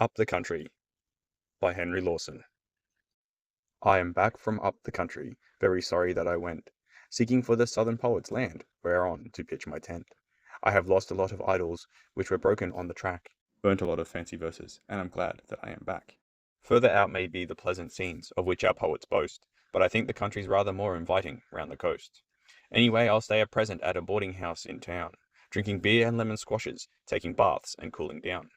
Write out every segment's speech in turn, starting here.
Up the Country by Henry Lawson. I am back from up the country, very sorry that I went, seeking for the southern poet's land, whereon to pitch my tent. I have lost a lot of idols, which were broken on the track, burnt a lot of fancy verses, and am glad that I am back. Further out may be the pleasant scenes, of which our poets boast, but I think the country's rather more inviting, round the coast. Anyway, I'll stay at present at a boarding house in town, drinking beer and lemon squashes, taking baths and cooling down.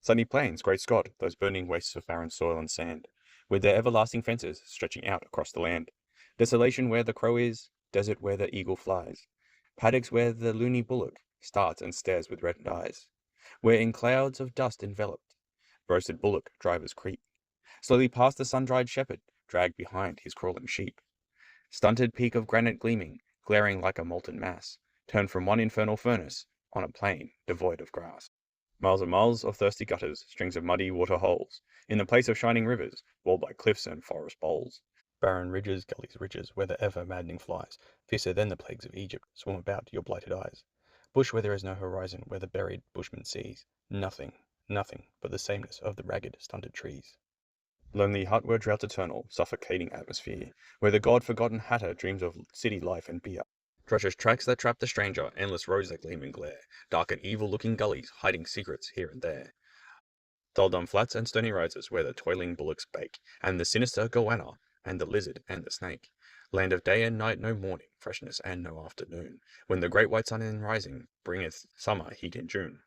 Sunny plains, great Scott, those burning wastes of barren soil and sand, with their everlasting fences stretching out across the land. Desolation where the crow is, desert where the eagle flies, paddocks where the loony bullock starts and stares with reddened eyes, where in clouds of dust enveloped, roasted bullock drivers creep, slowly past the sun-dried shepherd, dragged behind his crawling sheep. Stunted peak of granite gleaming, glaring like a molten mass, turned from one infernal furnace on a plain devoid of grass. Miles and miles of thirsty gutters, strings of muddy water holes, in the place of shining rivers, walled by cliffs and forest bowls. Barren ridges, gullies, ridges, where the ever-maddening flies, fiercer than the plagues of Egypt, swim about your blighted eyes. Bush where there is no horizon, where the buried bushman sees nothing, nothing but the sameness of the ragged, stunted trees. Lonely hut where drought eternal, suffocating atmosphere, where the god-forgotten hatter dreams of city life and beer. Treacherous tracks that trap the stranger, endless roads that gleam and glare, dark and evil-looking gullies, hiding secrets here and there. Dull-dumb flats and stony rises where the toiling bullocks bake, and the sinister goanna, and the lizard and the snake. Land of day and night, no morning, freshness and no afternoon, when the great white sun in rising bringeth summer heat in June.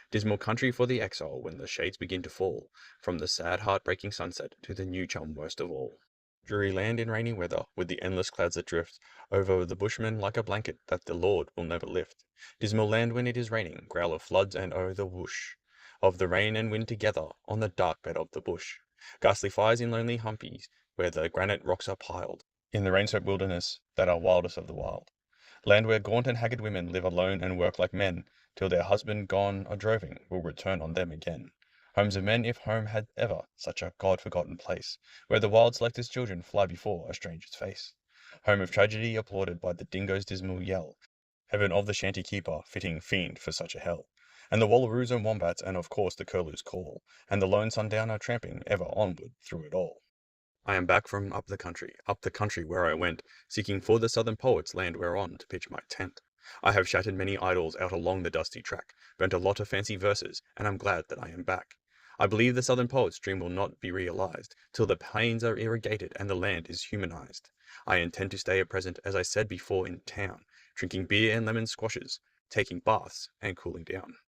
Dismal country for the exile when the shades begin to fall, from the sad heart-breaking sunset to the new chum worst of all. Dreary land in rainy weather, with the endless clouds that drift over the bushman like a blanket that the Lord will never lift. Dismal land when it is raining, growl of floods and the whoosh of the rain and wind together on the dark bed of the bush. Ghastly fires in lonely humpies, where the granite rocks are piled, in the rain-swept wilderness that are wildest of the wild. Land where gaunt and haggard women live alone and work like men, till their husband gone a-droving will return on them again. Homes of men, if home had ever such a God-forgotten place, where the wild select his children fly before a stranger's face. Home of tragedy applauded by the dingo's dismal yell, heaven of the shanty keeper, fitting fiend for such a hell. And the wallaroos and wombats, and of course the curlew's call, and the lone sundowner tramping ever onward through it all. I am back from up the country where I went, seeking for the southern poet's land whereon to pitch my tent. I have shattered many idols out along the dusty track, burnt a lot of fancy verses, and am glad that I am back. I believe the southern poet's dream will not be realized till the plains are irrigated and the land is humanized. I intend to stay at present, as I said before, in town, drinking beer and lemon squashes, taking baths and cooling down.